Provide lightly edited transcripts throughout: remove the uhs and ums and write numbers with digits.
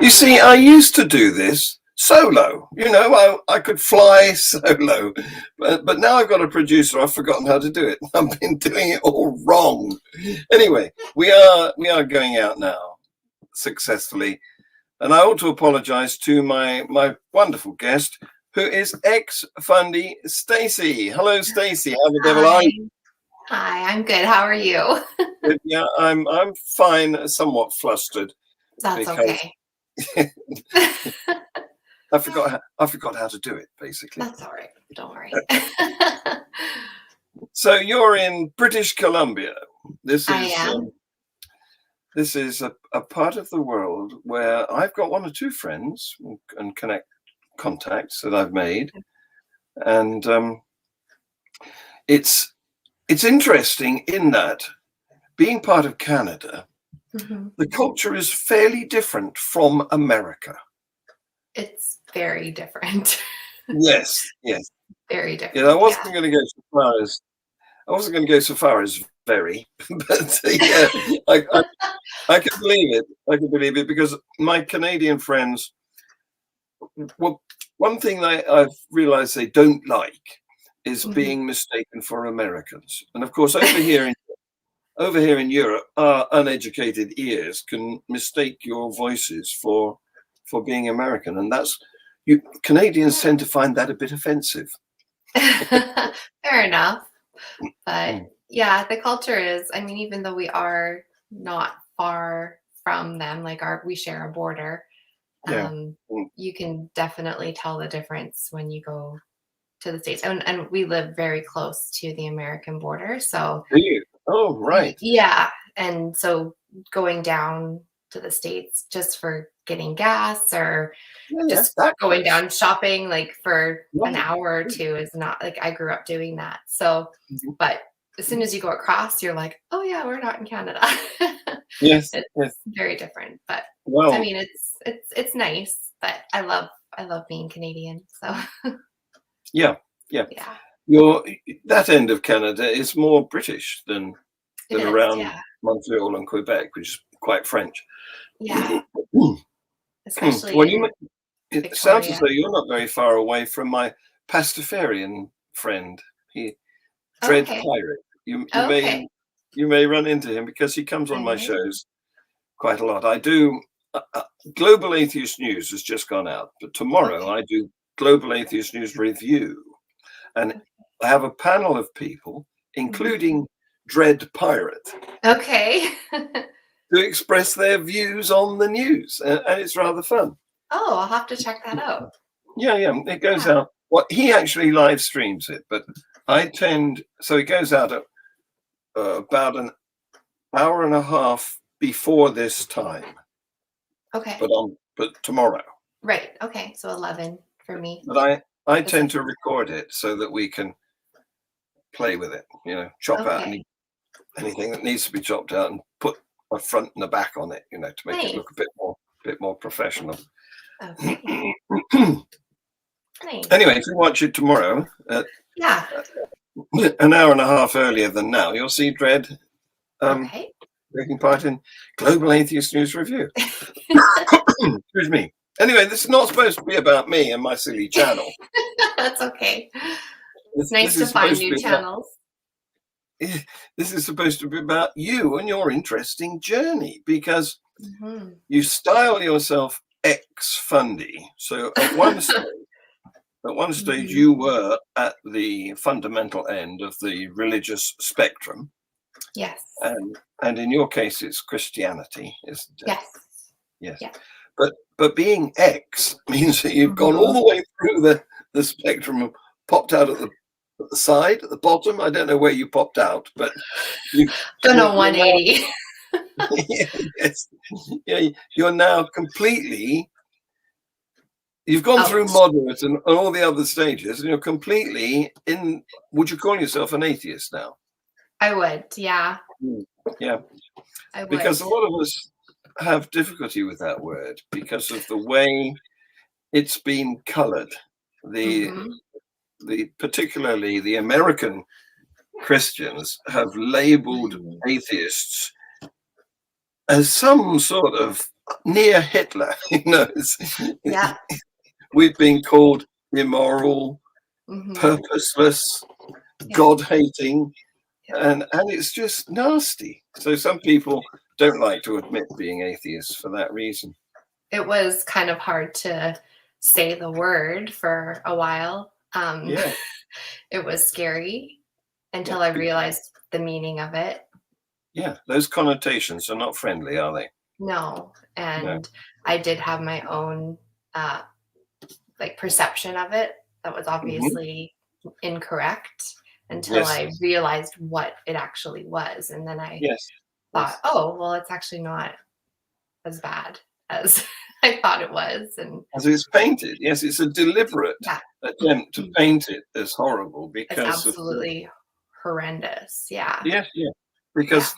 You see, I used to do this solo. You know, I could fly solo, but now I've got a producer. I've forgotten how to do it. I've been doing it all wrong. Anyway, we are going out now successfully, and I ought to apologise to my wonderful guest, who is ex-Fundy Stacey. Hello, Stacey. How the devil are you? Hi, I'm good. How are you? Yeah, I'm fine. Somewhat flustered. That's okay. I forgot how to do it, basically. That's all right. Don't worry. So you're in British Columbia. I am. This is a part of the world where I've got one or two friends and contacts that I've made, and it's interesting in that being part of Canada, the culture is fairly different from America. It's very different. Yes. Very different. Yeah, I wasn't going to go so far as very, but yeah, I can believe it. I can believe it because my Canadian friends, well, one thing I've realized they don't like is being mistaken for Americans. And of course, over here in Europe, our uneducated ears can mistake your voices for being American, and Canadians tend to find that a bit offensive. Fair enough. But yeah, the culture is, I mean, even though we are not far from them, like we share a border, you can definitely tell the difference when you go to the States. And we live very close to the American border. So do you? Oh, right. Yeah. And so going down to the States just for getting gas or just going down shopping like for an hour or two is not like I grew up doing that. So, but as soon as you go across, you're like, oh yeah, we're not in Canada. Yes, it's very different. But I mean, it's nice. But I love being Canadian. So yeah. That end of Canada is more British than around Montreal and Quebec, which is quite French. Yeah. Especially it sounds as though you're not very far away from my Pastafarian friend. Dread Pirate. You may run into him because he comes on my shows quite a lot. I do. Global Atheist News has just gone out, but tomorrow I do Global Atheist News Review, and I have a panel of people, including Dread Pirate. Okay. To express their views on the news, and it's rather fun. Oh, I'll have to check that out. Yeah, it goes out. Well, he actually live streams it, but so it goes out at about an hour and a half before this time. Okay. But tomorrow. Right. Okay. So 11 for me. But I tend to record it so that we can play with it. Chop out anything that needs to be chopped out and put a front and a back on it, to make it look a bit more professional. Okay. Anyway, if you watch it tomorrow, an hour and a half earlier than now, you'll see Dread taking part in Global Atheist News Review. Excuse me. Anyway, this is not supposed to be about me and my silly channel. That's okay. It's nice to find new channels. This is supposed to be about you and your interesting journey, because you style yourself ex-Fundy. So at one stage, you were at the fundamental end of the religious spectrum. Yes. And in your case, it's Christianity, isn't it? Yes. Yes. Yeah. But being ex means that you've gone all the way through the spectrum and popped out at the side, at the bottom. I don't know where you popped out, but don't know 180. You're now completely. You've gone through moderate and all the other stages, and you're completely in. Would you call yourself an atheist now? I would, yeah. Yeah, I would. Because a lot of us have difficulty with that word because of the way it's been colored. Particularly the American Christians have labeled Mhm. atheists as some sort of near Hitler. Yeah. We've been called immoral, Hmm. purposeless, Yeah. God-hating, Yeah. and it's just nasty. So some people don't like to admit being atheists for that reason. It was kind of hard to say the word for a while. Yeah, It was scary yeah, until I realized the meaning of it. yeah. Those connotations are not friendly, are they? No, No. and I did have my own uh, like perception of it that was Hmm. obviously incorrect until Yes, I realized what it actually was, and then I yes, thought, yes. oh, well, it's actually not as bad as I thought it was, and As it's painted, yes, it's a deliberate yeah, attempt to paint it as horrible it's because of absolutely horrendous. Yeah, yes, yeah, yeah, because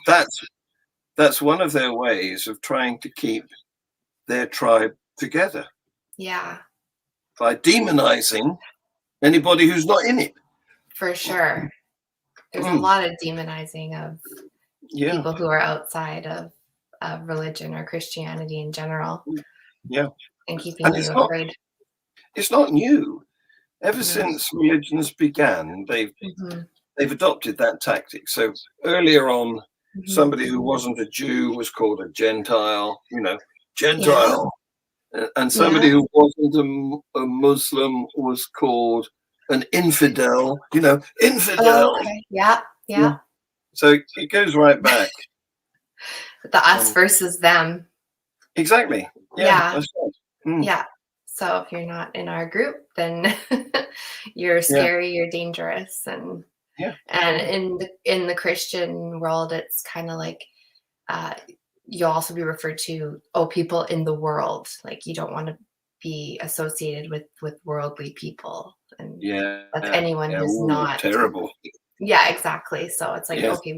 that's one of their ways of trying to keep their tribe together yeah, by demonizing anybody who's not in it. for sure. There's a Mm, lot of demonizing of yeah, people who are outside of religion or Christianity in general, yeah, and keeping and you afraid. it's not new. Ever No. since religions began, Hmm. they've adopted that tactic. So earlier on, Hmm. somebody who wasn't a Jew was called a Gentile, Yeah, Gentile. And somebody yeah. who wasn't a Muslim was called an infidel, Oh, infidel. okay. Yeah, Yeah. yeah. So it goes right back. The us Um, versus them. exactly. Yeah, Yeah, that's right. Mm, yeah. So if you're not in our group, then you're yeah, scary, you're dangerous, and yeah, and yeah. in the Christian world, it's kind of like uh, you'll also be referred to, oh, people in the world. Like you don't want to be associated with worldly people, and Yeah, that's anyone yeah. who's Ooh, not. terrible. Yeah, exactly. So it's like, Yes, okay,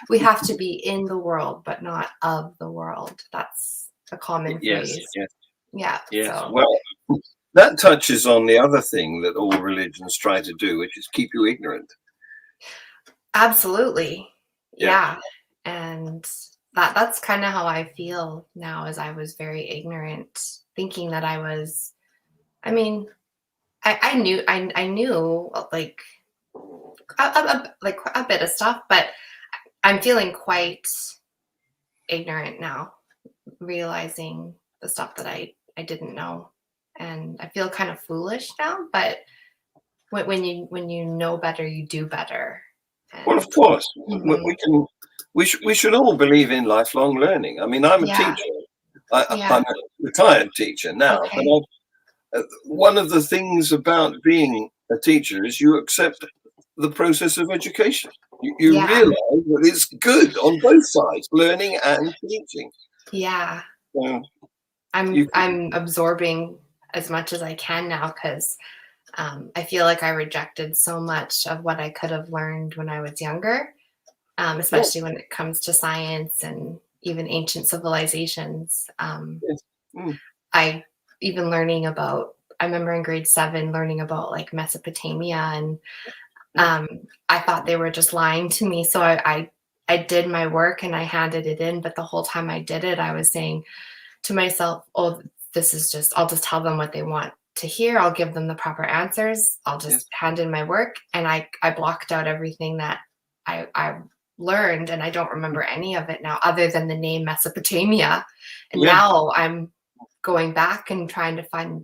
we have to be in the world, but not of the world. That's a common yes, phrase. yes, Yeah. yes. So Well, that touches on the other thing that all religions try to do, which is keep you ignorant. absolutely. Yeah. Yeah. And that's kind of how I feel now, as I was very ignorant, thinking that I was, I mean, I knew like like a bit of stuff, but I'm feeling quite ignorant now, realizing the stuff that I didn't know, and I feel kind of foolish now. But when you know better, you do better. Well, And of course, mhm. we should all believe in lifelong learning. I mean, I'm a Yeah, teacher. yeah, I'm a retired teacher now, but okay, one of the things about being a teacher is you accept the process of education. You yeah, realize that it's good on both sides, learning and teaching. yeah. So I'm you, I'm absorbing as much as I can now, because I feel like I rejected so much of what I could have learned when I was younger, yes, especially when it comes to science and even ancient civilizations. yes, mm, I even learning about, I remember in grade 7 learning about like Mesopotamia, and yes, I thought they were just lying to me. So I did my work and I handed it in, but the whole time I did it, I was saying to myself, oh, this is just, I'll just tell them what they want to hear. I'll give them the proper answers. I'll yes, just hand in my work. And I blocked out everything that I learned, and I don't remember any of it now other than the name Mesopotamia. And yeah. now I'm going back and trying to find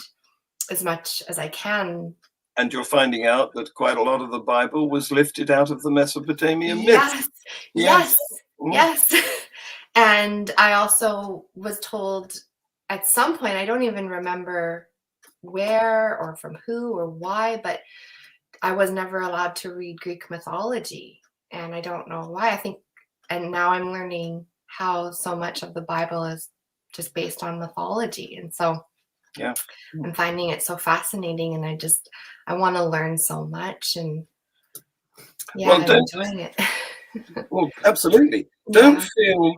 as much as I can. And you're finding out that quite a lot of the Bible was lifted out of the Mesopotamian myths. Yes, Yes. yes, Mm, yes. And I also was told at some point, I don't even remember where or from who or why, but I was never allowed to read Greek mythology. And I don't know why. I think, and now I'm learning how so much of the Bible is just based on mythology. And so yeah. Mm. I'm finding it so fascinating, and I want to learn so much. And yeah, Well, I'm enjoying it. well, absolutely. Yeah,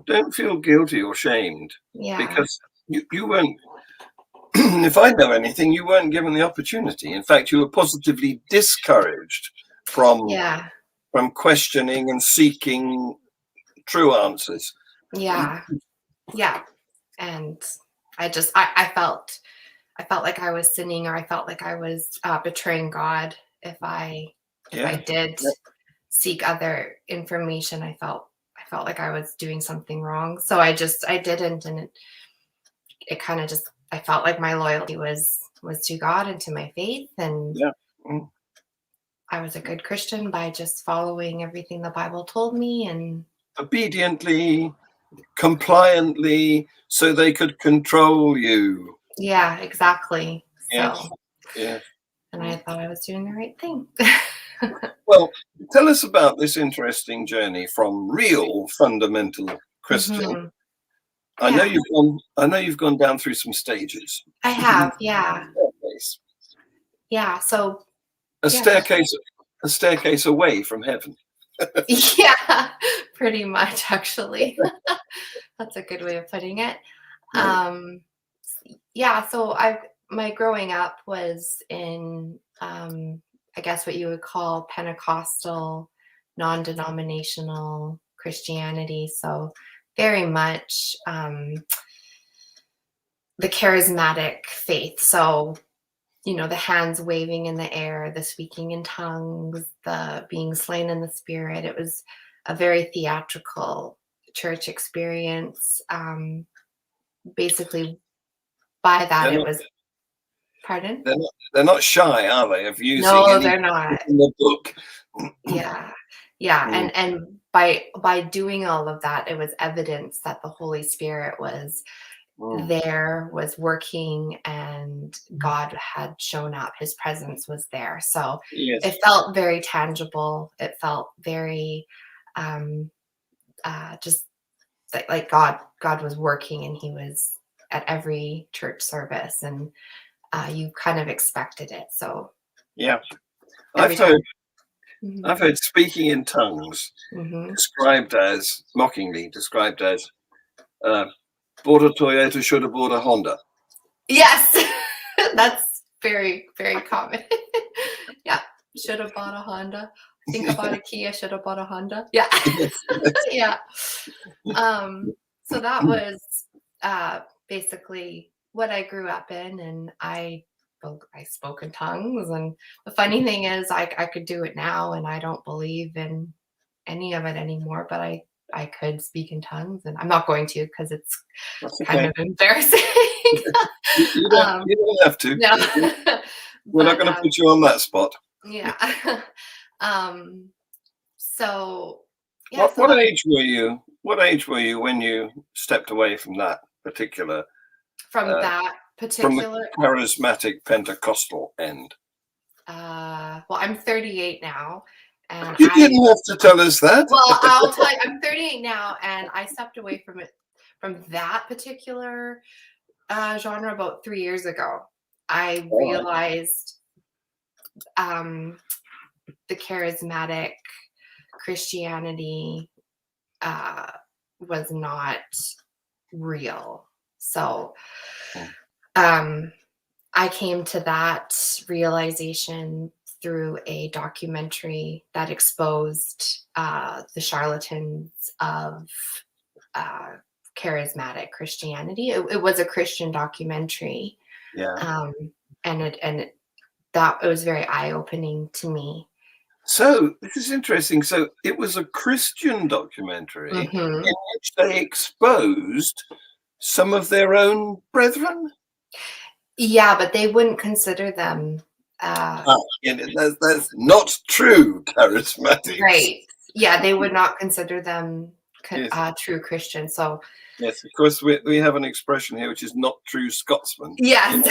Don't feel guilty or shamed yeah, because you weren't. If I know anything, you weren't given the opportunity. In fact, you were positively discouraged from yeah. questioning and seeking true answers. Yeah. Yeah. And I felt like I was sinning, or I felt like I was betraying God if I did seek other information. I felt like I was doing something wrong. So I didn't, and it kind of just, I felt like my loyalty was to God and to my faith, and Yeah. Mm. I was a good Christian by just following everything the Bible told me, and Obediently, compliantly, so they could control you. yeah, exactly. Yes. So, Yes. and I thought I was doing the right thing. Well, tell us about this interesting journey from real fundamental Christian. Mhm. I know Yeah, you've gone down through some stages. I have. Yeah. Staircase. Yeah. So, A yeah. staircase away from heaven. Yeah, pretty much, actually. That's a good way of putting it. Mm. Yeah, so my growing up was in, I guess what you would call Pentecostal, non-denominational Christianity. So very much the charismatic faith. So, the hands waving in the air, the speaking in tongues, the being slain in the spirit. It was a very theatrical church experience. Basically, by that, They're it not, was, pardon? they're not shy, are they, of using No, any they're not. in the book? Yeah. Yeah. Mm. And by doing all of that, it was evidence that the Holy Spirit was Mm. there, was working, and God had shown up. His presence was there. So Yes. it felt very tangible. It felt very um just like God was working, and he was at every church service, and you kind of expected it. So Yeah. every I've time. heard Mhm. I've heard speaking in tongues Mhm. mockingly described as bought a Toyota, should have bought a Honda. Yes. That's very, very common. Yeah. Should have bought a Honda. I think I bought a Kia, should have bought a Honda. Yeah. Yeah. So that was basically what I grew up in, and I spoke in tongues. And the funny thing is, I could do it now, and I don't believe in any of it anymore. But I could speak in tongues, and I'm not going to because it's That's kind okay. of embarrassing. You don't have to. No, We're not but going to put you on that spot. yeah. So yeah, What age were you? What age were you when you stepped away from that particular from that from the particular, charismatic Pentecostal end? well, I'm 38 now, and You didn't have to tell us that. well, I'll tell you, I'm 38 now, and I stepped away from it, from that particular genre, about 3 years ago. I All right. realized the charismatic Christianity was not real. So I came to that realization through a documentary that exposed the charlatans of charismatic Christianity. It was a Christian documentary, Yeah. and it was very eye-opening to me. So this is interesting. So it was a Christian documentary Hmm. in which they exposed some of their own brethren. Yeah, but they wouldn't consider them That's not true, charismatics. right. Yeah, they would not consider them Yes, true Christians. So yes. Of course, we have an expression here which is "not true Scotsman." yes,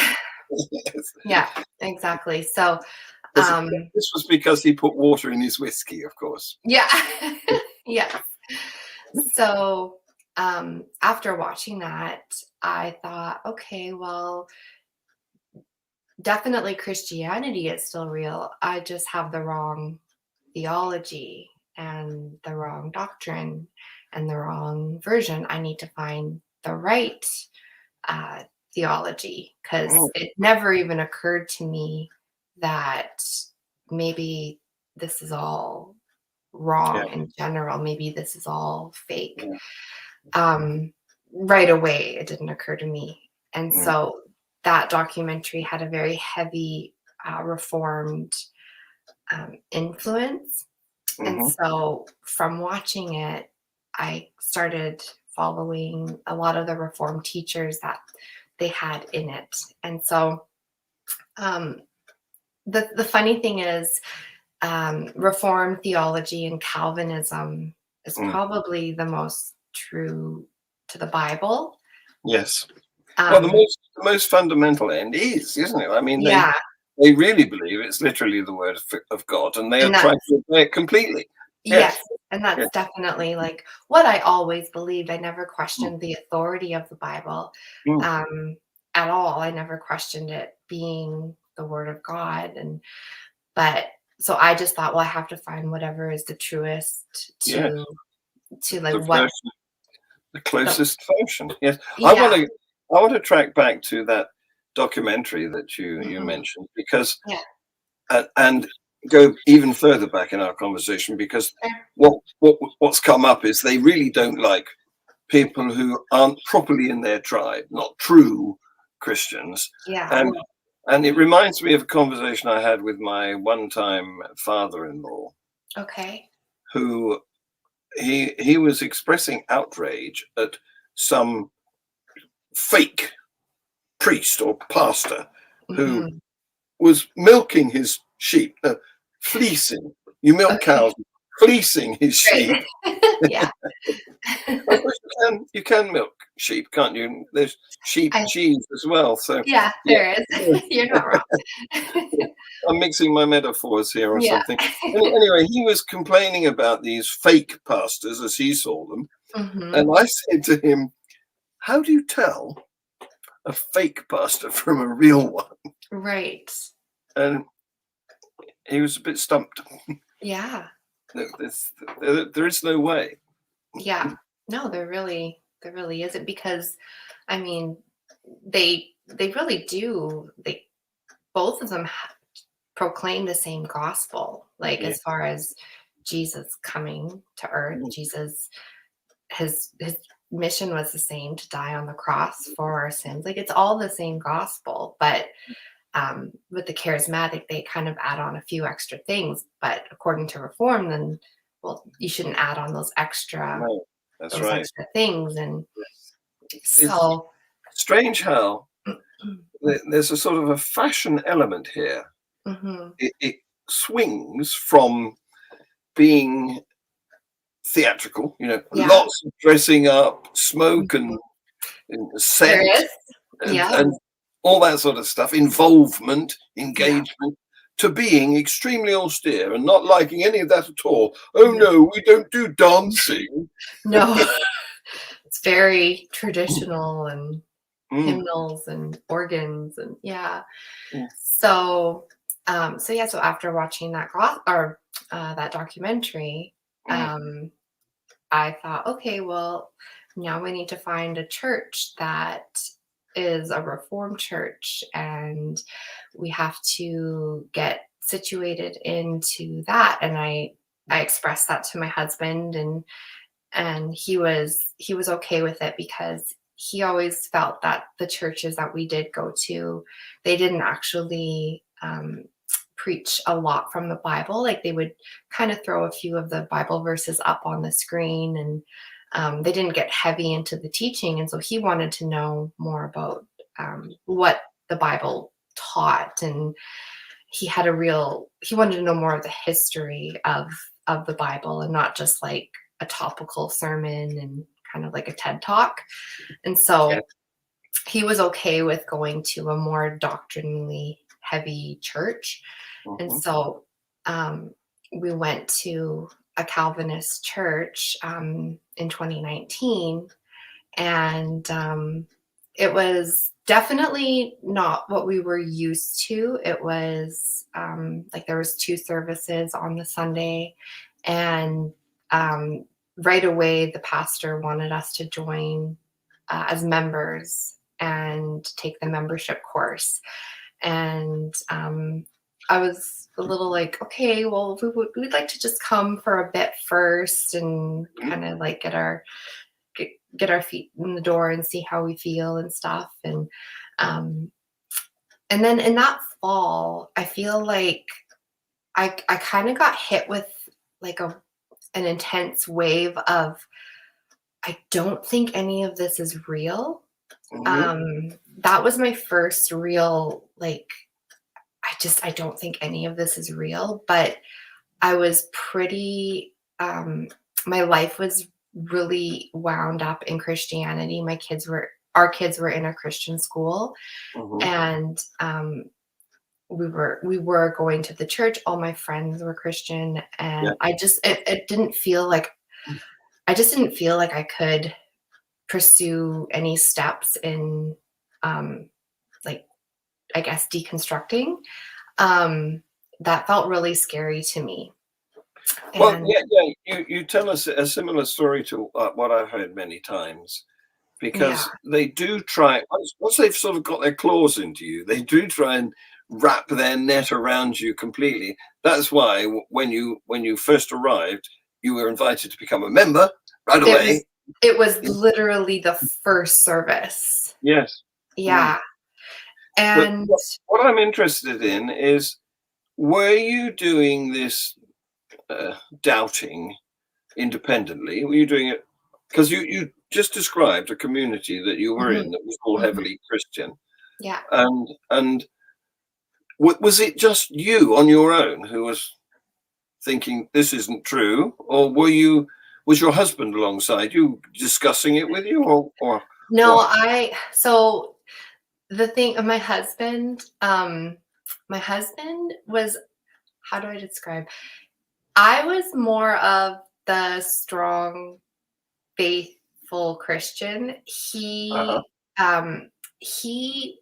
Yes. yeah, exactly. So This was because he put water in his whiskey, of course. yeah, yeah. So after watching that, I thought, okay, well, definitely Christianity is still real. I just have the wrong theology and the wrong doctrine and the wrong version. I need to find the right theology, because Oh, it never even occurred to me that maybe this is all wrong in general. Maybe this is all fake. Right away, it didn't occur to me. And so that documentary had a very heavy Reformed influence. And so from watching it, I started following a lot of the Reformed teachers that they had in it. And so the funny thing is, Reformed theology and Calvinism is probably the most true to the Bible. Yes. Well, the most fundamental end isn't it? I mean, they really believe it's literally the word of God, and they are trying to obey it completely. Yes, and that's definitely like what I always believed. I never questioned the authority of the Bible at all. I never questioned it being the word of God. But so I just thought, well, I have to find whatever is the truest to like what the closest function. Yes, I want to track back to that documentary that you mentioned, because and go even further back in our conversation, because what's come up is they really don't like people who aren't properly in their tribe, not true Christians. And it reminds me of a conversation I had with my one-time father-in-law. Okay. Who he was expressing outrage at some fake priest or pastor who was milking his sheep, fleecing. You milk cows, fleecing his sheep. Of course you can milk sheep, can't you? There's sheep cheese as well. So there is. You're not wrong. I'm mixing my metaphors here or something. Anyway, he was complaining about these fake pastors, as he saw them. And I said to him, how do you tell a fake pastor from a real one? Right. And he was a bit stumped. Yeah. There is no way. Yeah. No, there really isn't, because I mean, they really do. Both of them proclaim the same gospel, like as far as Jesus coming to earth. Jesus, his mission was the same, to die on the cross for our sins. Like, it's all the same gospel, but with the charismatic, they kind of add on a few extra things. But according to Reform, then, well, you shouldn't add on those extra extra things. And so it's strange how there's a sort of a fashion element here. It swings from being theatrical, lots of dressing up, smoke and scent and all that sort of stuff, involvement, engagement, to being extremely austere and not liking any of that at all. Oh no, we don't do dancing. No. It's very traditional, and hymnals and organs and So after watching that that documentary, I thought, okay, well, now we need to find a church that is a Reformed church, and we have to get situated into that. And I expressed that to my husband, and he was okay with it, because he always felt that the churches that we did go to, they didn't actually preach a lot from the Bible. Like, they would kind of throw a few of the Bible verses up on the screen, and they didn't get heavy into the teaching. And so he wanted to know more about what the Bible taught, and he wanted to know more of the history of the Bible, and not just like a topical sermon and kind of like a TED talk. And so he was okay with going to a more doctrinally heavy church. And so we went to a Calvinist church in 2019, and it was definitely not what we were used to. It was like there was 2 services on the Sunday, and right away the pastor wanted us to join as members and take the membership course. And I was a little like, okay, well, we'd like to just come for a bit first and Mhm. kind of like get our feet in the door and see how we feel and stuff. Um, and then in that fall, I feel like I kind of got hit with like an intense wave of I don't think any of this is real. Mhm. That was my first real like I don't think any of this is real, but I was pretty my life was really wound up in Christianity. Our kids were in a Christian school, Mhm. and we were going to the church. All my friends were Christian, Yeah. and it didn't feel like I just didn't feel like I could pursue any steps in um like I guess deconstructing. Um that felt really scary to me. Well, And yeah, yeah. You tell us a similar story to what I've heard many times, yeah, because they do try once they've sort of got their claws into you, they do try and wrap their net around you completely. That's why when you first arrived, you were invited to become a member right it away. was it was literally the first service. Yes. Mm. Yeah. But And what I'm interested in is, were you doing this doubting independently? Were you doing it because you just described a community that you were mhm, in that was all mhm, heavily Christian, yeah. and was it just you on your own who was thinking this isn't true, or was your husband alongside you discussing it with you, or No, what? I so the thing of my husband was how do I describe? I was more of the strong, faithful Christian. Uh-huh. He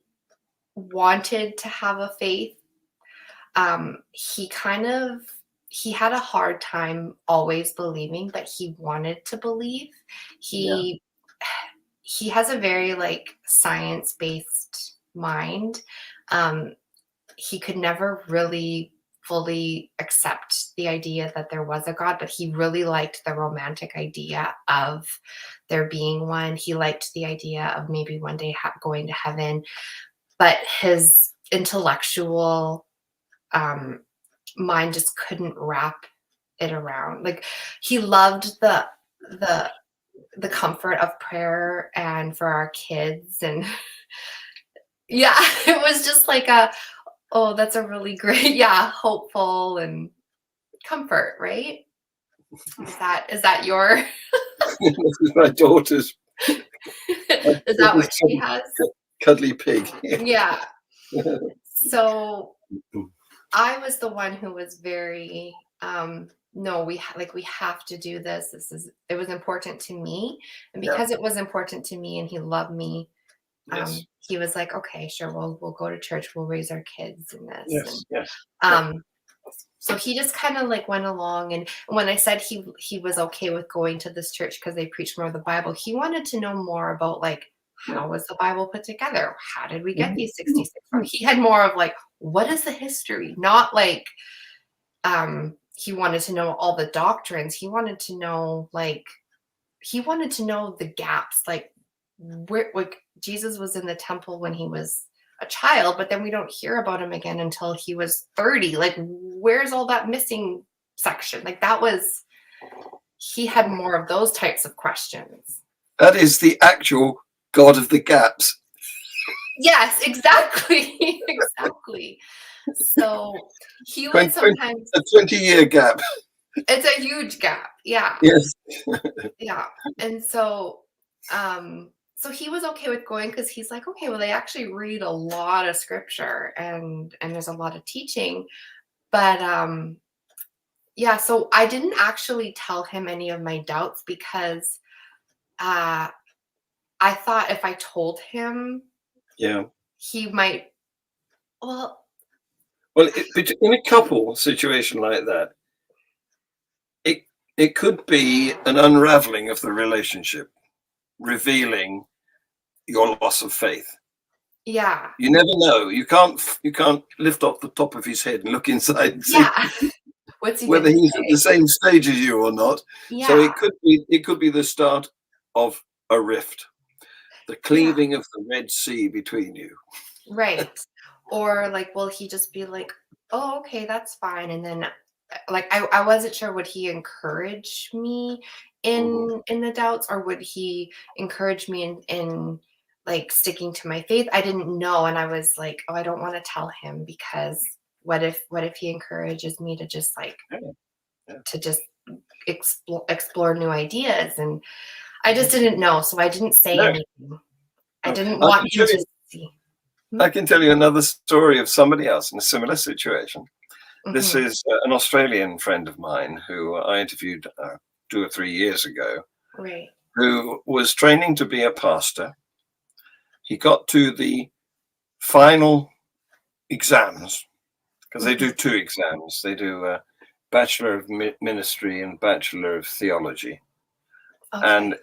wanted to have a faith. He had a hard time always believing, but he wanted to believe. Yeah. He he has a very like science-based mind. Um, he could never really fully accept the idea that there was a God, but he really liked the romantic idea of there being one. He liked the idea of maybe one day going to heaven, but his intellectual um, mind just couldn't wrap it around. Like he loved the the comfort of prayer and for our kids and yeah, it was just like oh, that's a really great, yeah, hopeful and comfort, right? Is that your This is my daughter's is that what she has? cuddly pig. Yeah. So I was the one who was very no, we have to do this. It was important to me. And Yeah. because it was important to me and he loved me, Yes. he was like, okay, sure, we'll go to church, we'll raise our kids in this. Yes. Yes. Yeah. Um so he just kind of like went along, and when I said he was okay with going to this church because they preached more of the Bible, he wanted to know more about like Yeah. how was the Bible put together? How did we get Mhm. these 66 from? He had more of like what is the history? Not like he wanted to know all the doctrines. He wanted to know the gaps, like where like Jesus was in the temple when he was a child, but then we don't hear about him again until he was 30. Like, where's all that missing section? Like he had more of those types of questions. That is the actual God of the gaps. Yes, exactly. Exactly. So he would 20, sometimes a 20-year gap. it's a huge gap. Yeah. Yes. Yeah. And so he was okay with going because he's like, okay, well, they actually read a lot of scripture and there's a lot of teaching. But yeah, so I didn't actually tell him any of my doubts because uh I thought if I told him Yeah. he might well Well, in a couple situation like that, it it could be an unraveling of the relationship, revealing your loss of faith. Yeah. You never know. You can't lift off the top of his head and look inside and see Yeah. What's he whether gonna he's at the say? same stage as you or not. So Yeah. it could be the start of a rift, the Yeah. cleaving of the Red Sea between you. Right. Or like, will he just be like, "Oh, okay, that's fine," and then like I wasn't sure, would he encourage me Mhm. in the doubts, or would he encourage me in like sticking to my faith? I didn't know, and I was like, oh, I don't want to tell him, because what if he encourages me to just like Yeah, yeah. to just explore new ideas, and I just didn't know, so I didn't say No, anything. I no. didn't want him to see. I can tell you another story of somebody else in a similar situation. This Hmm. is an Australian friend of mine who I interviewed 2 or 3 years ago, Right. who was training to be a pastor. He got to the final exams, because they Hmm. do two exams. They do a Bachelor of Ministry and Bachelor of Theology. Okay. And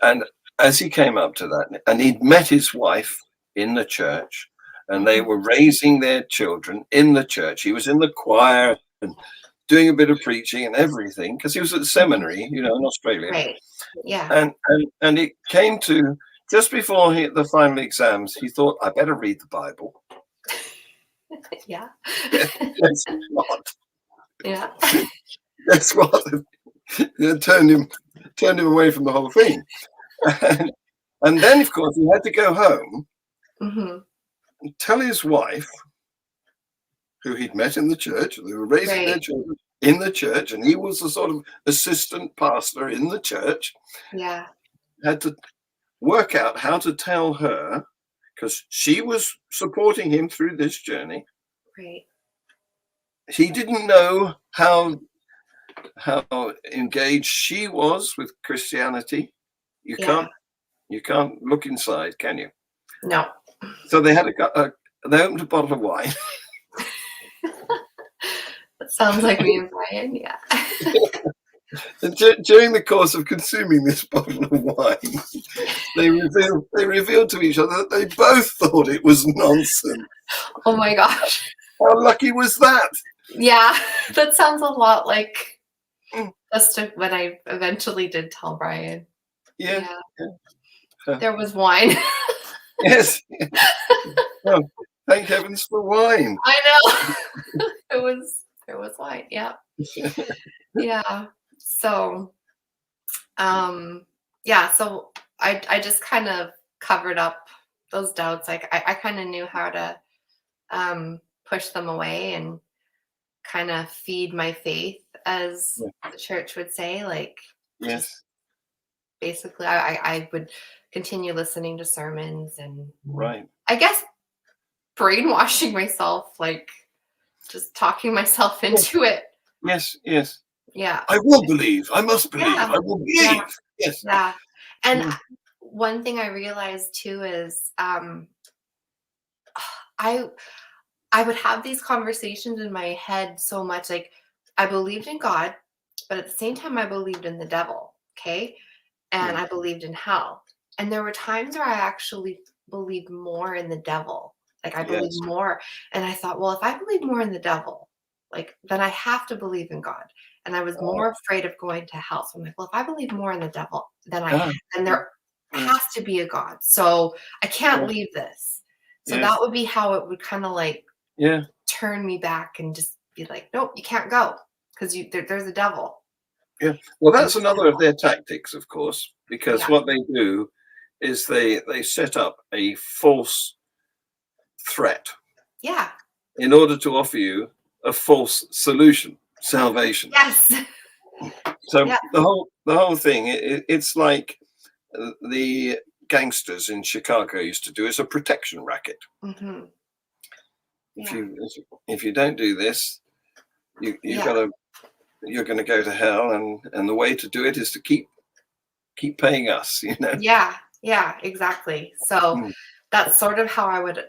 and as he came up to that, and he'd met his wife in the church, and they Hmm. were raising their children in the church. He was in the choir and doing a bit of preaching and everything, because he was at Hmm. seminary, in Australia. Right. Yeah. And it came to just before the final exams, he thought, I better read the Bible. Yeah. Guess what? Yeah. Guess what? It turned him away from the whole thing. And then, of course, he had to go home Hmm. and tell his wife, who he'd met in the church, they were raising their Right. children in the church, and he was the sort of assistant pastor in the church, Yeah. had to work out how to tell her, because she was supporting him through this journey. Right. He didn't know how engaged she was with Christianity. You Yeah. can't you can't look inside, can you? No. So they they opened a bottle of wine. That sounds like me and Brian. Yeah. And during the course of consuming this bottle of wine, they revealed to each other that they both thought it was nonsense. Oh my gosh. How lucky was that? Yeah. That sounds a lot like Mm. just when I eventually did tell Brian. Yeah, Yeah. yeah. There was wine. Yes. Oh, thank heavens for wine. I know. It was wine. Yeah. Yeah. So, yeah, so I just kind of covered up those doubts. Like I kind of knew how to push them away and kind of feed my faith, as Yeah. the church would say. Like, just Yes, basically, I would continue listening to sermons, and right. I guess brainwashing myself, like just talking myself Yes, into it. yes, yes. Yeah. I will believe. I must believe. Yeah. I will Yeah. believe. Yes. Yeah. And Mm. one thing I realized too is I I would have these conversations in my head so much. Like, I believed in God, but at the same time I believed in the devil. Okay. And Mm. I believed in hell. And there were times where I actually believed more in the devil. Like, I believed Yes. more. And I thought, well, if I believe more in the devil, like, then I have to believe in God. And I was Oh, more afraid of going to hell. So I'm like, well, if I believe more in the devil, ah, then there yes. has to be a God. So I can't Yes. leave this. So that Yes. would be how it would kind of like Yeah. turn me back and just be like, nope, you can't go, because there's a devil. Yeah. Well, And that's another of their tactics, of course, because yeah, what they do is they set up a false threat yeah, in order to offer you a false solution, salvation. yes, So yeah, the whole thing, it's like the gangsters in Chicago used to do. It's a protection racket. hmm, If yeah, you don't do this, you've yeah, got to you're going to go to hell, and the way to do it is to keep paying us. yeah, yeah, exactly. So Mm. that's sort of how I would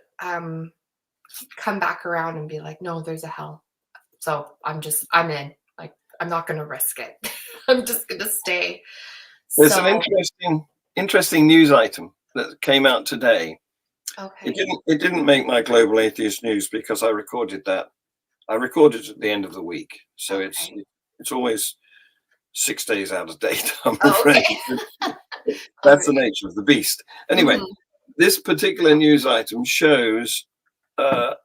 come back around and be like, no, there's a hell. So I'm in. Like, I'm not gonna risk it. I'm just gonna stay. There's an So interesting news item that came out today. Okay. It didn't make my global atheist news because I recorded that. I recorded it at the end of the week, so Okay. it's always 6 days out of date. I'm Oh, afraid okay. All that's the right. nature of the beast. Anyway, Mhm. this particular news item shows uh,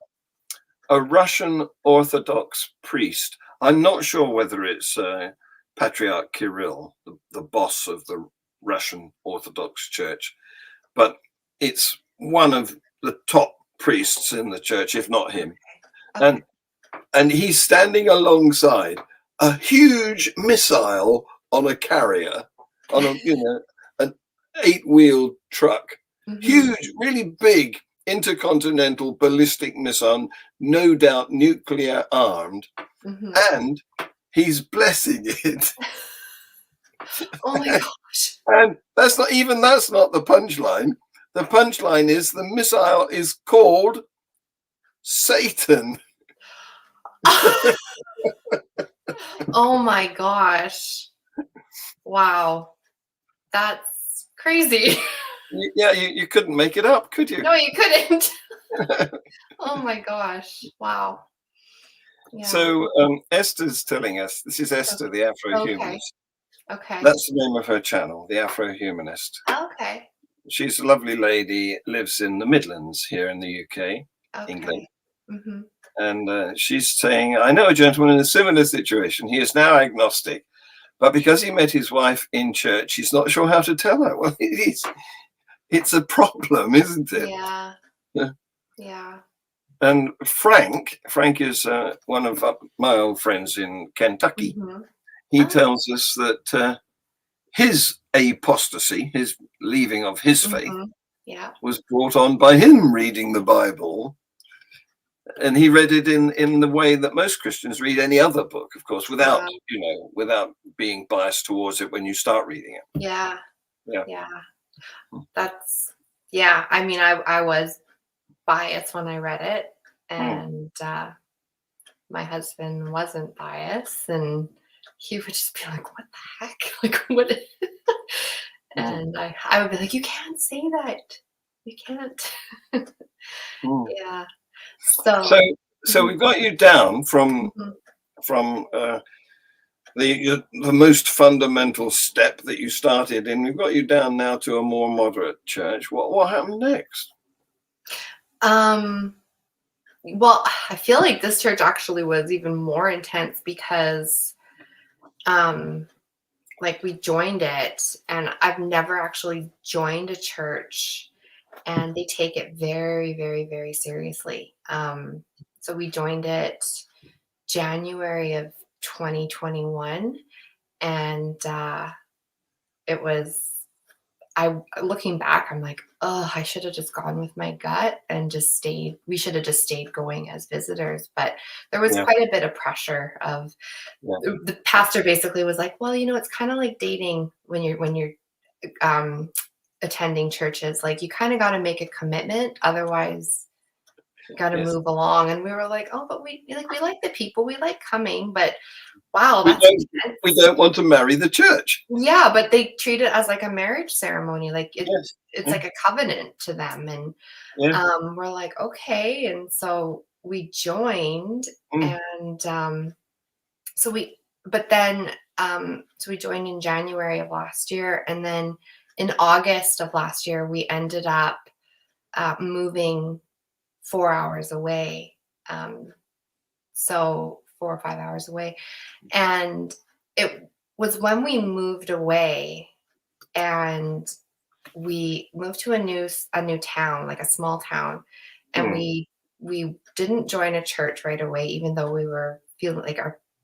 a Russian Orthodox priest. I'm not sure whether it's Patriarch Kirill, the boss of the Russian Orthodox Church, but it's one of the top priests in the church, if not him. Okay. And and he's standing alongside a huge missile on a carrier, on a an 8-wheeled truck, Mhm. huge, really big intercontinental ballistic missile, no doubt nuclear armed, Mhm. and he's blessing it. Oh my gosh. And that's not the punchline. The punchline is the missile is called Satan. Oh my gosh. Wow. That's crazy. Yeah, you couldn't make it up, could you? No, you couldn't. Oh my gosh. Wow. Yeah. So Esther's telling us, this is Esther, the Okay. Afro-humanist. Okay. That's the name of her channel, the Afro-humanist. Okay. She's a lovely lady, lives in the Midlands here in the UK, England. Okay. Mhm. And she's saying, I know a gentleman in a similar situation. He is now agnostic, but because he met his wife in church, he's not sure how to tell her. Well, it's a problem, isn't it? Yeah. Yeah. Yeah. And Frank is one of my old friends in Kentucky. Mhm. He Oh. tells us that his apostasy, his leaving of his faith, Mhm. Yeah. was brought on by him reading the Bible. And he read it in the way that most Christians read any other book, of course, Wow. without being biased towards it when you start reading it. Yeah. Yeah. Yeah. That's yeah. I mean, I was biased when I read it, Hmm. and my husband wasn't biased, and he would just be like, "What the heck? Like, what?" Hmm. And I would be like, "You can't say that. You can't." Hmm. Yeah. So So. so Mhm, we've got you down mhm. from the most fundamental step that you started in. We've got you down now to a more moderate church. What happened next? Um, well, I feel like this church actually was even more intense because, um, like we joined it, and I've never actually joined a church, and they take it very, very, very seriously. So we joined it January of 2021, and it was I looking back, I'm like, oh, I should have just gone with my gut and just stayed. We should have just stayed going as visitors. But there was Yeah, quite a bit of pressure of yeah, the pastor basically was like, well, it's kind of like dating when you're um, attending churches. Like you kind of got to make a commitment, otherwise you got to yes. move along. And we were like, oh, but we like the people, we like coming, but wow, We that's don't we intense. don't want to marry the church. Yeah, but they treat it as like a marriage ceremony. Like Yes. it's Yeah. like a covenant to them. And Yeah. we're like, okay. And so we joined, Mm, and so we but then so we joined in January of last year, and then in August of last year we ended up moving 4 hours away. So 4 or 5 hours away. And it was when we moved away, and we moved to a new town, like a small town, and mm. we didn't join a church right away, even though we were feeling like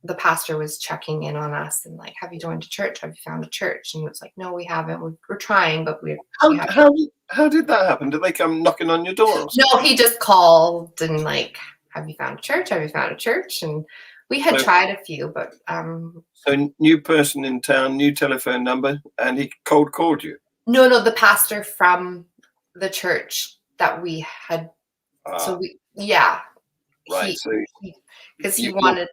the pastor was checking in on us and like, have you joined a church? Have you found a church? And it was like, no, we haven't. We're trying, but we How haven't. how how did that happen? Did they come knocking on your door or No, something? he just called and like, have you found a church? Have you found a church? And we had So tried a few, but new person in town, new telephone number, and he cold called you. no, the pastor from the church that we had. So Ah, yeah, right. he So he because he you, your wanted.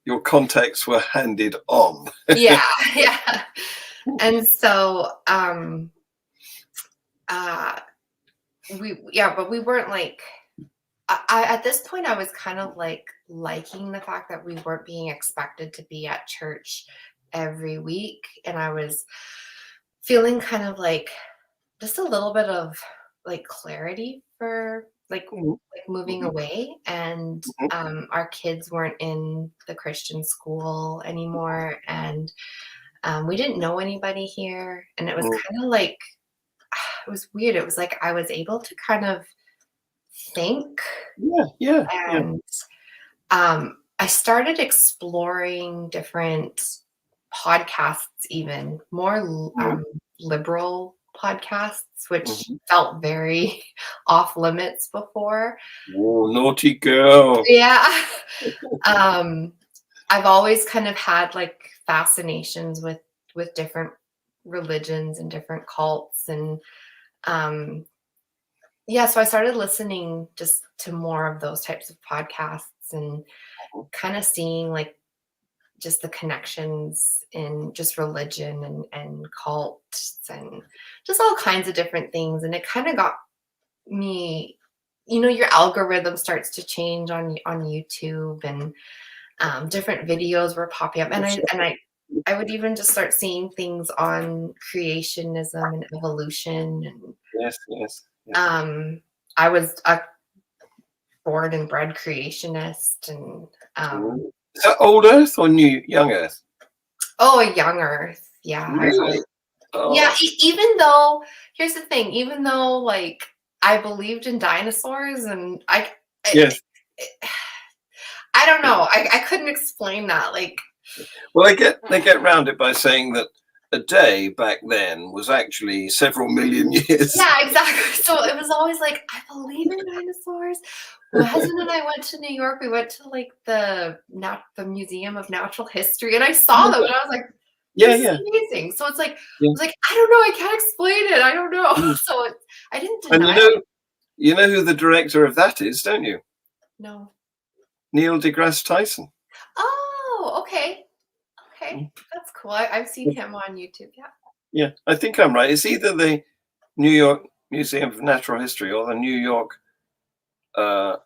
your contacts were handed on. Yeah, yeah. And so uh but we weren't like, at this point, I was kind of like liking the fact that we weren't being expected to be at church every week. And I was feeling kind of like just a little bit of like clarity for Mhm, like moving mhm, away. And mhm, our kids weren't in the Christian school anymore. And we didn't know anybody here. And it was mhm. kind of like, it was weird. It was like I was able to kind of think. Yeah, yeah, yeah. And I started exploring different podcasts, even more Mhm, liberal podcasts, which mhm. felt very off limits before. Oh, naughty girl. Yeah. um, I've always kind of had like fascinations with different religions and different cults, and um, yeah, so I started listening just to more of those types of podcasts and kind of seeing like just the connections in just religion and cults and just all kinds of different things. And it kind of got me, your algorithm starts to change on YouTube, and different videos were popping up. And Yes, I would even just start seeing things on creationism and evolution. And yes, yes, yes. I was a born and bred creationist. And Ooh. Is that old Earth or young Earth? oh, a young earth. Yeah. Really? Yeah, Oh, even though here's the thing, even though, like, I believed in dinosaurs, and I yes. I don't know, I couldn't explain that, like. Well, they get round it by saying that a day back then was actually several million years. Yeah, exactly. So it was always like, I believe in dinosaurs. My husband and I went to New York, we went to, like, the Museum of Natural History, and I saw them, and I was like, Yeah, "This is yeah, amazing." So it's like I yeah. was like, "I don't know, I can't explain it, I don't know." Mm. So I didn't And deny it. you know who the director of that is, don't you? No. Neil deGrasse Tyson. Oh, okay. Okay, Mm. that's cool. I've seen him on YouTube, yeah. Yeah, I think I'm right. It's either the New York Museum of Natural History or the New York uh,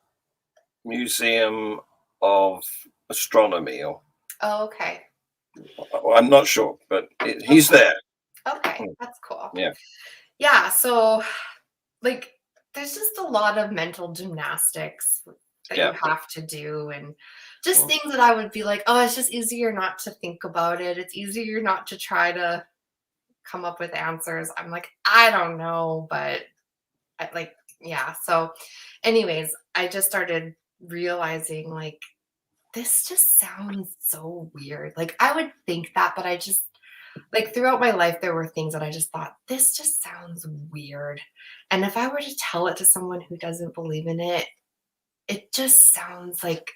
Museum of Astronomy, Oh, okay. or I'm not sure, but he's Okay. there. Okay, Mm, that's cool. yeah, Yeah, so, like, there's just a lot of mental gymnastics that you yeah. have to do, and just Mm, things that I would be like, "Oh, it's just easier not to think about it. It's easier not to try to come up with answers." I'm like, "I don't know," but yeah. So anyways, I just started realizing, like, this just sounds so weird. Like, I would think that, but I just, like, throughout my life, there were things that I just thought, this just sounds weird. And if I were to tell it to someone who doesn't believe in it, it just sounds like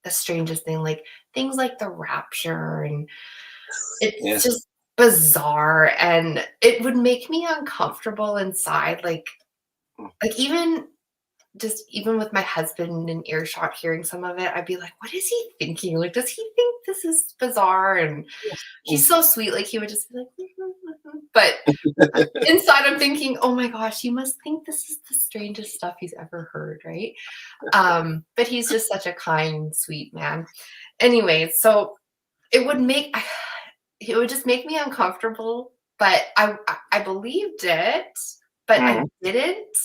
the strangest thing. Like things like the rapture, and it's yes. just bizarre, and it would make me uncomfortable inside. Mm, Like even with my husband in earshot hearing some of it, I'd be like, what is he thinking? Like, does he think this is bizarre? And yes. he's so sweet. Like, he would just be like, "Mhm, mhm." But inside I'm thinking, oh my gosh, he must think this is the strangest stuff he's ever heard, right? But he's just such a kind, sweet man. Anyways, so it would make it would just make me uncomfortable, but I believed it, but I Mm, didn't.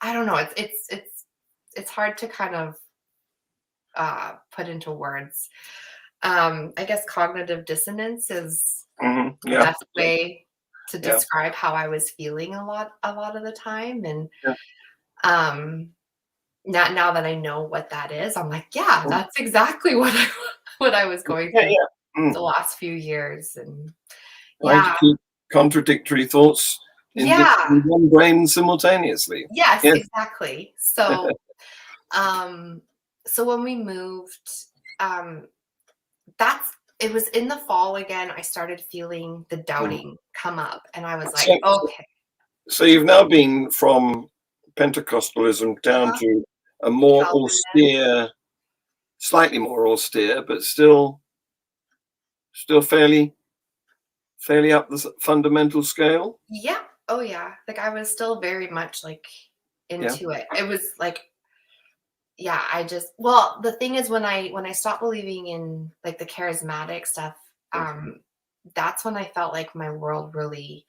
I don't know. It's hard to kind of put into words. I guess cognitive dissonance is mhm, the yeah, best way to yeah, describe how I was feeling a lot of the time. And yeah. um, now that I know what that is, I'm like, yeah, Mm, that's exactly what I was going yeah, through yeah. Mm. the last few years. And Trying to yeah, keep contradictory thoughts yeah, in one brain simultaneously. yes, Yes. exactly. Um, so when we moved, um, that's it was in the fall again. I started feeling the Mm. doubting come up, and I was like, So, okay, so you've now been from Pentecostalism down uh-huh, to a more Calvinism. austere, slightly more austere, but still fairly up the fundamental scale. Yeah. Oh, yeah. Like, I was still very much, like, into it. It was like, yeah, well, the thing is when I stopped believing in like the charismatic stuff, that's when I felt like my world really,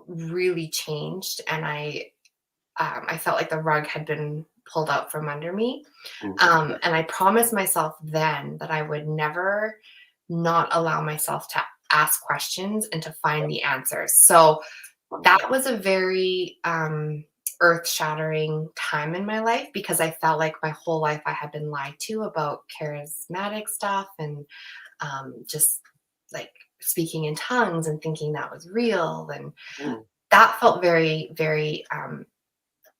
really changed. And I felt like the rug had been pulled out from under me. And I promised myself then that I would never not allow myself to ask questions and to find the answers. So that was a very earth-shattering time in my life, because I felt like my whole life I had been lied to about charismatic stuff, and just like speaking in tongues and thinking that was real. And that felt very, very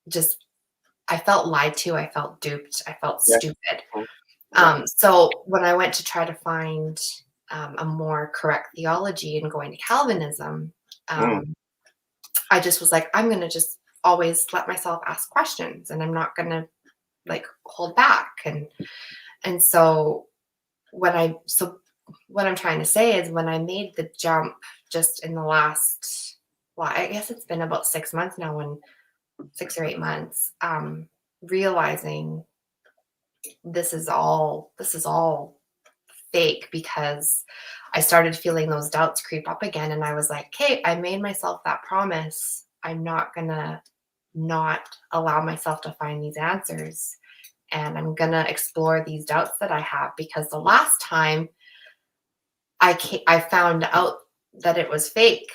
just, I felt lied to. I felt duped. I felt stupid. So when I went to try to find a more correct theology and going to Calvinism, I just was like, I'm going to just always let myself ask questions, and I'm not going to like hold back. And so what I'm trying to say is, when I made the jump just in the last, well, I guess it's been about 6 months now, 6 or 8 months, realizing this is all fake, because I started feeling those doubts creep up again. And I was like, okay, I made myself that promise. I'm not gonna not allow myself to find these answers. And I'm gonna explore these doubts that I have, because the last time I found out that it was fake,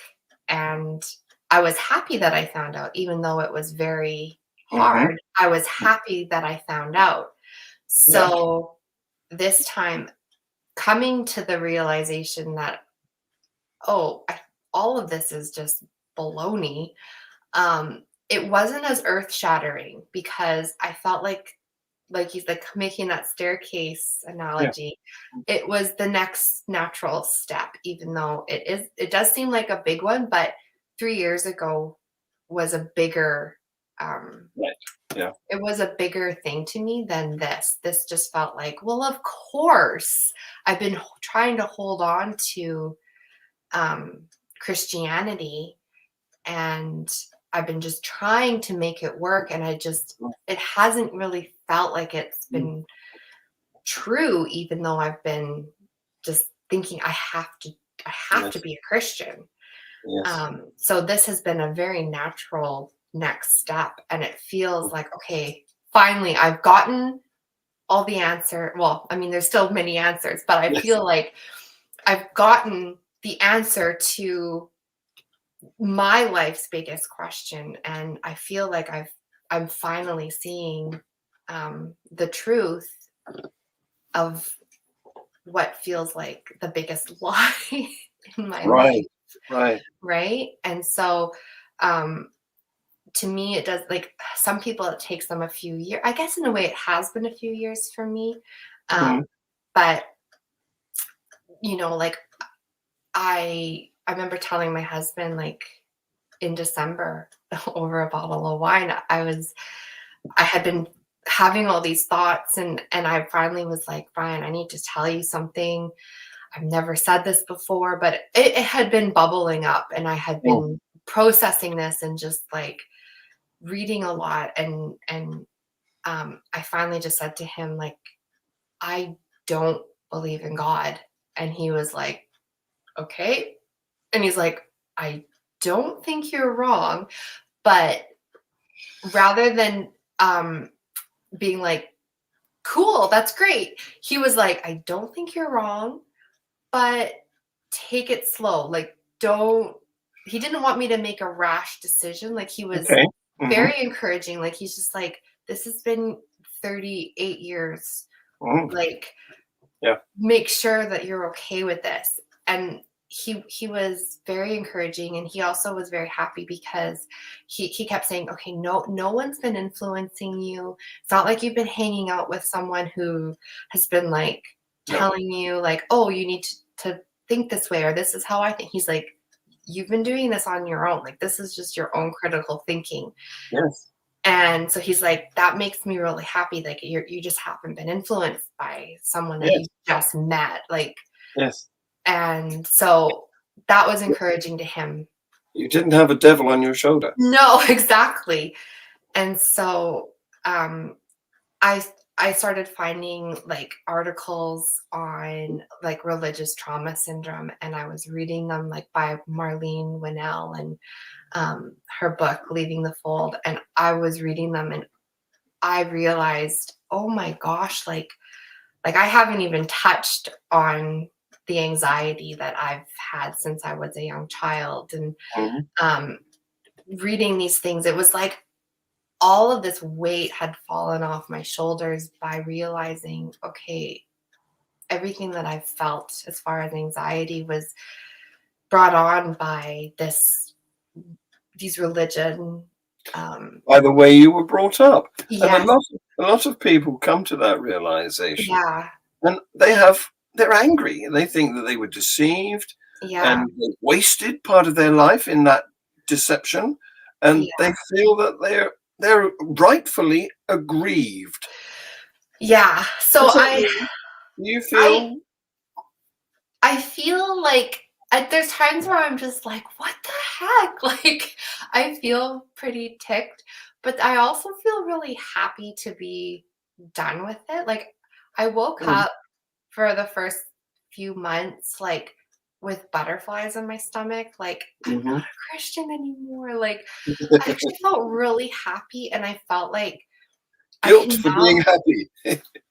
and I was happy that I found out, even though it was very hard. I was happy that I found out. So this time, coming to the realization that, all of this is just baloney. It wasn't as earth shattering, because I felt like he's like making that staircase analogy. It was the next natural step, even though it does seem like a big one, but 3 years ago was a bigger, it was a bigger thing to me than this. This just felt like, well, of course, I've been trying to hold on to Christianity, and I've been just trying to make it work. And it hasn't really felt like it's been true, even though I've been just thinking I have to be a Christian. So this has been a very natural next step, and it feels like, okay, finally I've gotten all the answer. Well, I mean, there's still many answers, but I feel like I've gotten the answer to my life's biggest question, and I feel like I'm finally seeing the truth of what feels like the biggest lie in my life. Right. And so to me, it does, like, some people it takes them a few years. I guess in a way it has been a few years for me. But like, I remember telling my husband, like, in December over a bottle of wine, I had been having all these thoughts, and I finally was like, Brian, I need to tell you something. I've never said this before, but it had been bubbling up, and I had been processing this and just like reading a lot. And I finally just said to him, like, I don't believe in God. And he was like, okay. And he's like, I don't think you're wrong. But rather than being like, cool, that's great, he was like, I don't think you're wrong, but take it slow. Like, he didn't want me to make a rash decision. Like, he was very encouraging. Like, he's just like, this has been 38 years. Like, make sure that you're okay with this. And he was very encouraging, and he also was very happy, because he kept saying, okay, no one's been influencing you. It's not like you've been hanging out with someone who has been like telling you, like, oh, you need to think this way, or this is how I think. He's like, you've been doing this on your own. Like, this is just your own critical thinking. And so he's like, that makes me really happy. Like, you just haven't been influenced by someone that you just met. Like, and so that was encouraging to him. You didn't have a devil on your shoulder. No, exactly. And so I started finding like articles on like religious trauma syndrome, and I was reading them like by Marlene Winnell and her book Leaving the Fold, and I was reading them and I realized, oh my gosh, like I haven't even touched on the anxiety that I've had since I was a young child. And Mhm. reading these things, it was like all of this weight had fallen off my shoulders by realizing, okay, everything that I felt as far as anxiety was brought on by these religion. By the way you were brought up. And Yes, a lot of people come to that realization, yeah, and they're angry. They think that they were deceived yeah, and they wasted part of their life in that deception, and yeah, they feel that they're rightfully aggrieved. yeah. So Is that you? You I feel I feel like there's times where I'm just like, what the heck? Like, I feel pretty ticked, but I also feel really happy to be done with it. Like, I woke mm, up for the first few months, like, with butterflies in my stomach. Like, I'm not mhm. a Christian anymore. Like, I actually felt really happy, and I felt like I Guilt can for now. being happy.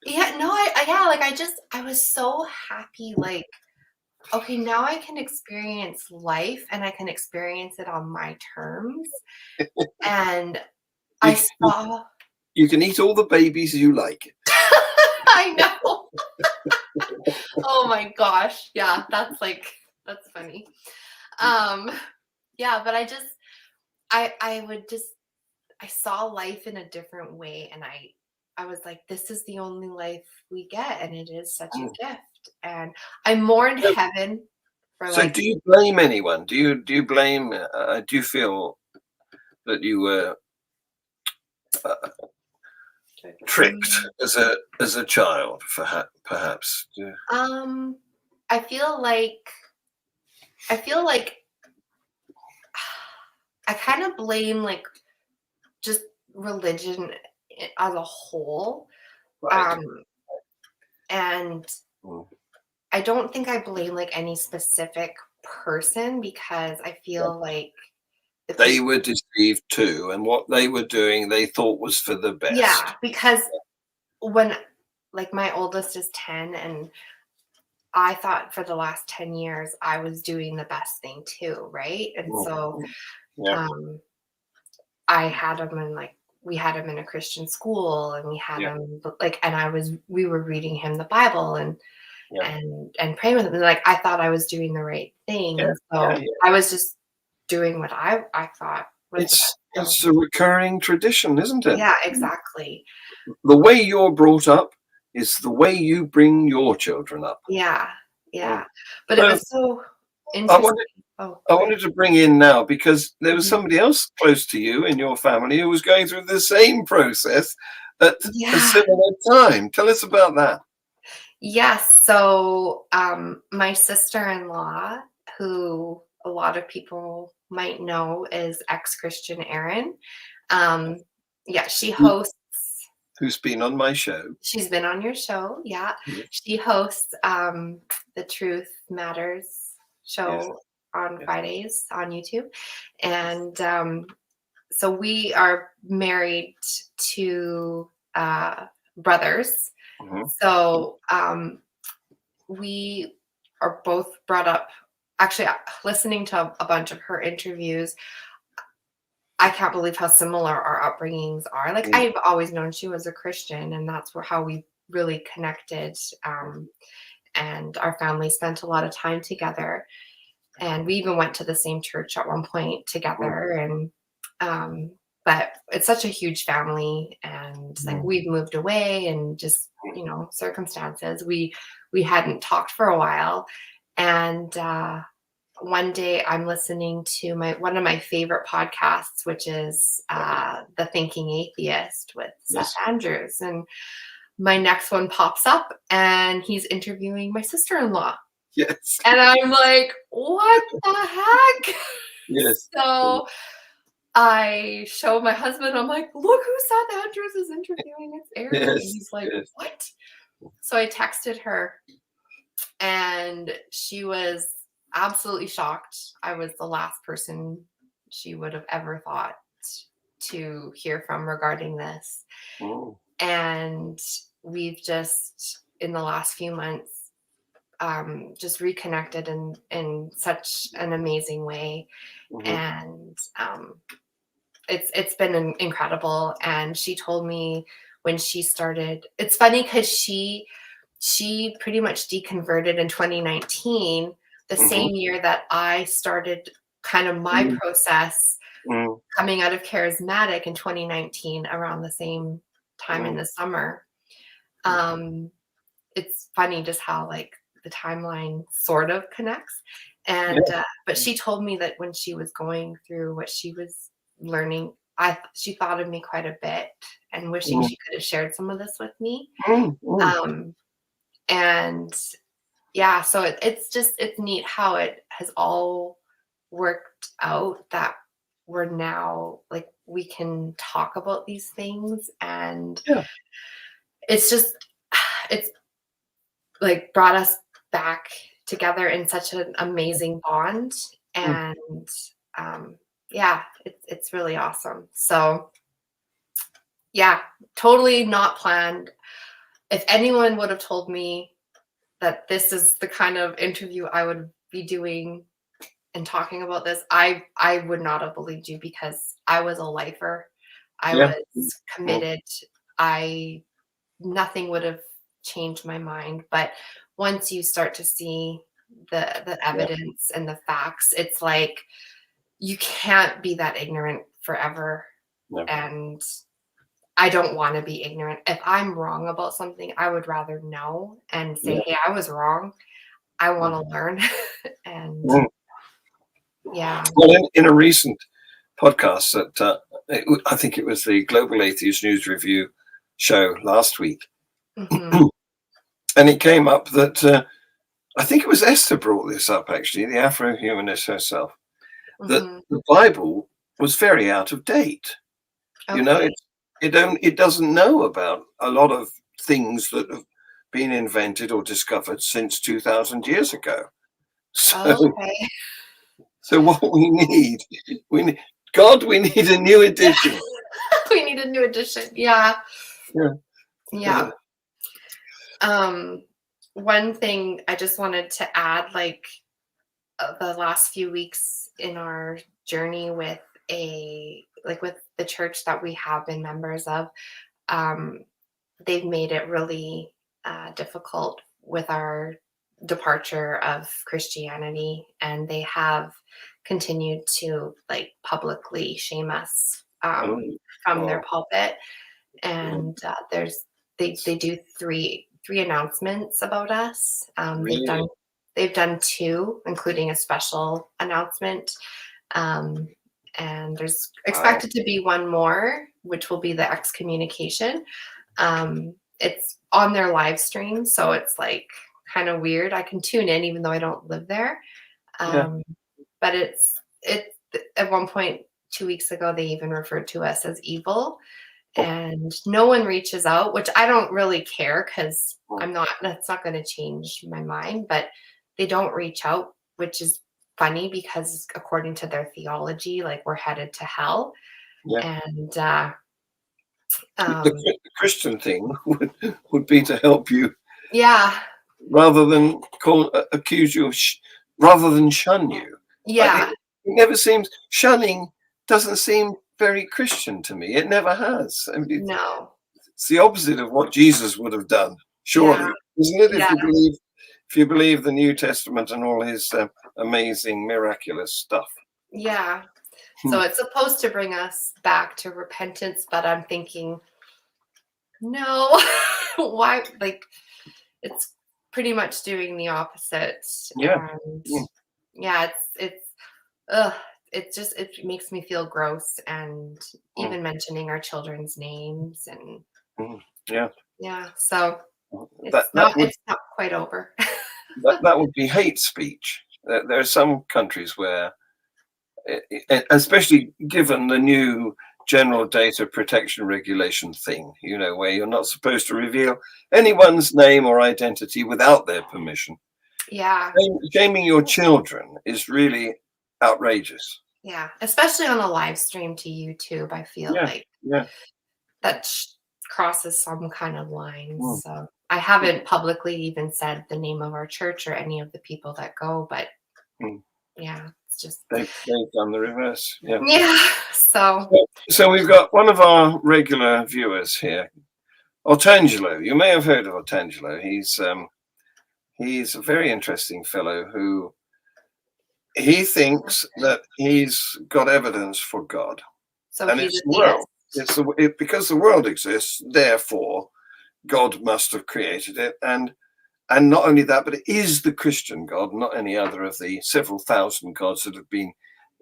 Yeah, no, yeah, like I was so happy, like, okay, now I can experience life and I can experience it on my terms. And I You saw. you can eat all the babies you like. I know. Oh my gosh. Yeah, that's funny. Um yeah, but I would just I saw life in a different way, and I was like, this is the only life we get, and it is such a Mm. gift. And I mourned So heaven for so like. do you blame anyone? Do you blame, do you feel that you were, uh, tricked Mm, as a child, perhaps? Yeah. um I feel like I feel like I kind of blame like just religion as a whole. Right. Um, and Mm. I don't think I blame like any specific person, because I Yeah. feel like the They people, were deceived too, and what they were doing, they thought was for the yeah, best. because when like my oldest is 10, and I thought for the last 10 years I was doing the best thing too, right? And Mm, so mm. Yeah, um I had him in like we had him in a Christian school, and we had yeah, him like, and we were reading him the Bible yeah, and praying with him. And like I thought I was doing the right thing. yeah, And yeah, so yeah. I was just doing what I thought was the best thing. It's a recurring tradition, isn't it? Yeah, exactly. The way you're brought up is the way you bring your children up. Yeah, Mm. yeah. But it So was so I interesting. wanted Oh, I go ahead. wanted to bring in now, because there was Mhm. somebody else close to you in your family who was going through the same process at a Yeah. similar time. Tell us about that. Yes. So my sister-in-law, who a lot of people might know, is ex-Christian Erin. Um, yeah, she Who, hosts. who's been on my show? She's been on your show. Yeah, Yes, she hosts the Truth Matters yes, show on yes. Fridays on YouTube, and so we are married to brothers. Mhm. So we are both brought up. Actually, listening to a bunch of her interviews, I can't believe how similar our upbringings are. Like, Mm, I've always known she was a Christian, and that's how we really connected. And our family spent a lot of time together. And we even went to the same church at one point mm, together. And um, but it's such a huge family, and like mm, we've moved away, and just circumstances. We hadn't talked for a while, and one day I'm listening to one of my favorite podcasts, which is The Thinking Atheist with Seth yes, Andrews. And my next one pops up, and he's interviewing my sister-in-law. yes, And I'm like, what the heck? yes. So I show my husband, I'm like, look who Seth Andrews is interviewing. It's Aaron. And Yes, he's like, yes. what? So I texted her, and she was absolutely shocked. I was the last person she would have ever thought to hear from regarding this. Oh, And we've just, in the last few months, just reconnected in such an amazing way. mhm, And it's been incredible. And she told me when she started, it's funny because she pretty much deconverted in 2019, the mhm, same year that I started kind of my mhm, process mhm, coming out of charismatic in 2019, around the same time in mhm, the summer. mhm. Um, it's funny just how like the timeline sort of connects. Yeah. And but she told me that when she was going through what she was learning, she thought of me quite a bit, and wishing Mm, she could have shared some of this with me. mm, mm. Um, and yeah, so it's neat how it has all worked out, that we're now like we can talk about these things. And Yeah. it's just it's like brought us back together in such an amazing bond. Mm. And um yeah, it's really awesome. So yeah, totally not planned. If anyone would have told me that this is the kind of interview I would be doing and talking about this, I would not have believed you, because I was a lifer. I Yeah. Mm, was mm. committed. I Nothing would have changed my mind. But once you start to see the Yeah. evidence and the facts, it's like you can't be that ignorant forever. No. And I don't want to be ignorant. If I'm wrong about something, I would rather know and say, Yeah. hey, I was wrong. I want Mm, to learn. And mm. yeah. Well, in a recent podcast that I think it was the Global Atheist News Review show last week, Hmm. and it came up that I think it was Esther brought this up, actually, the Afro-humanist herself, that Hmm. the Bible was very out of date. You know, Okay. it doesn't know about a lot of things that have been invented or discovered since 2,000 years ago. So, Okay. so what we need God, we need a new Yeah. edition. We need a new edition. Yeah. Yeah, Yeah. Um, One thing I just wanted to add, like the last few weeks in our journey with with the church that we have been members of, um, they've made it really difficult with our departure of Christianity, and they have continued to like publicly shame us oh, from their oh, pulpit. oh, And they do three announcements about us. really? They've done two, including a special announcement. Um, and there's Wow. expected to be one more, which will be the excommunication. It's on their live stream, so it's like kind of weird. I can tune in even though I don't live there. Yeah. Um, but it at one point 2 weeks ago they even referred to us as evil, Oh, and no one reaches out, which I don't really care, because oh, that's not going to change my mind. But they don't reach out, which is funny, because according to their theology, like we're headed to hell. yeah. And The Christian thing would be to help you yeah, rather than accuse you of, rather than shun you. It yeah, never seems, shunning doesn't seem very Christian to me. It never has. I mean, no, it's the opposite of what Jesus would have done, yeah, surely, isn't it? yeah, If you believe the New Testament and all his amazing, miraculous stuff. yeah. Hmm. So it's supposed to bring us back to repentance, but I'm thinking, no, why? Like, it's pretty much doing the opposite. Yeah. And Mm, yeah, ugh, it makes me feel gross. And mm, even mentioning our children's names, and mm. Yeah. yeah, so That that would it's not quite over. that would be hate speech. There are some countries where especially given the new general data protection regulation thing, where you're not supposed to reveal anyone's name or identity without their permission. Yeah. Shaming your children is really outrageous. Yeah, especially on a live stream to YouTube, I feel like that crosses some kind of line. So I haven't publicly even said the name of our church or any of the people that go, but yeah, it's just they've done the reverse. Yeah. So we've got one of our regular viewers here, Otangelo. You may have heard of Otangelo. He's a very interesting fellow who he thinks that he's got evidence for God. So and it's the world. Because the world exists, therefore God must have created it. And not only that, but it is the Christian God, not any other of the several thousand gods that have been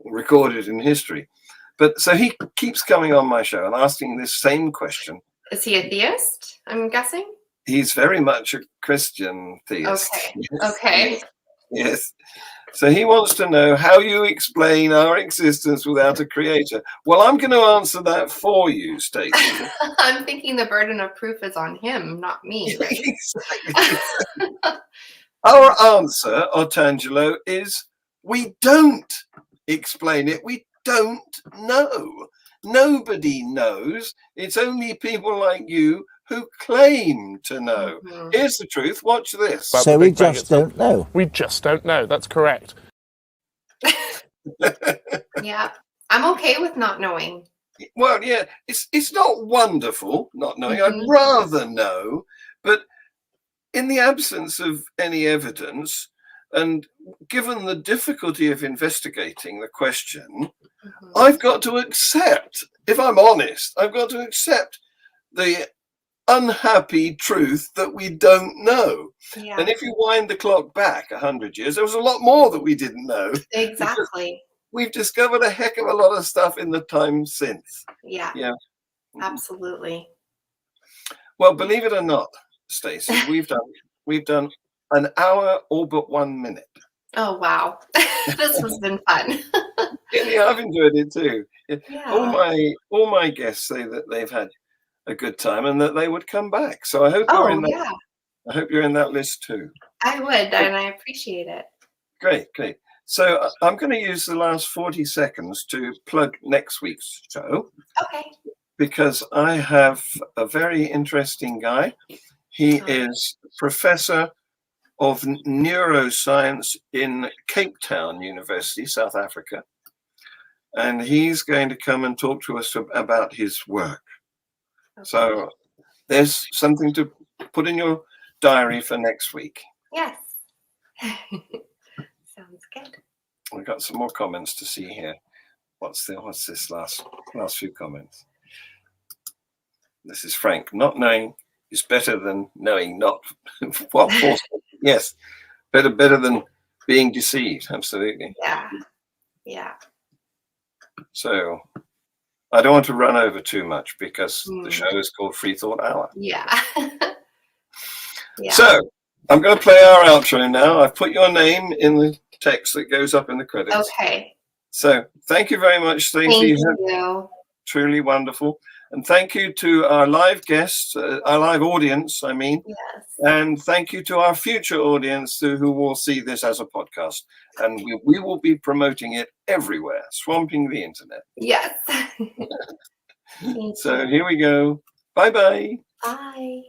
recorded in history. But so he keeps coming on my show and asking this same question. Is he a theist, I'm guessing? He's very much a Christian theist. Okay. Yes. So he wants to know how you explain our existence without a creator. Well, I'm going to answer that for you, Stacey. I'm thinking the burden of proof is on him, not me. Right? Exactly. Our answer, Otangelo, is we don't explain it. We don't know. Nobody knows. It's only people like you who claim to know. Here's the truth. Watch this. So we just don't know. We just don't know. That's correct. Yeah. I'm okay with not knowing. Well, yeah, it's not wonderful not knowing. I'd rather know. But in the absence of any evidence, and given the difficulty of investigating the question, I've got to accept, if I'm honest, I've got to accept the unhappy truth that we don't know. Yeah. And if you wind the clock back 100 years, there was a lot more that we didn't know. Exactly. We've discovered a heck of a lot of stuff in the time since. Yeah. Absolutely. Well, believe it or not, Stacey, we've done an hour all but 1 minute. Oh wow. This has been fun. Yeah, I've enjoyed it too. Yeah. All my guests say that they've had a good time and that they would come back. So I hope you're in that. I hope you're in that list too. I would, and I appreciate it. Great. So I'm going to use the last 40 seconds to plug next week's show. Okay. Because I have a very interesting guy. He is professor of neuroscience in Cape Town University, South Africa. And he's going to come and talk to us about his work. Okay. So there's something to put in your diary for next week. Yes. Sounds good. We've got some more comments to see here. What's this last few comments? This is Frank. Not knowing is better than knowing not. Well, yes, better than being deceived. Absolutely. Yeah. So I don't want to run over too much because the show is called Free Thought Hour. Yeah. So I'm going to play our outro now. I've put your name in the text that goes up in the credits. Okay. So thank you very much, Stacey. Thank you. Truly wonderful. And thank you to our live guests, our live audience, I mean. Yes. And thank you to our future audience who will see this as a podcast. And we will be promoting it everywhere, swamping the internet. Yes. So here we go. Bye-bye. Bye.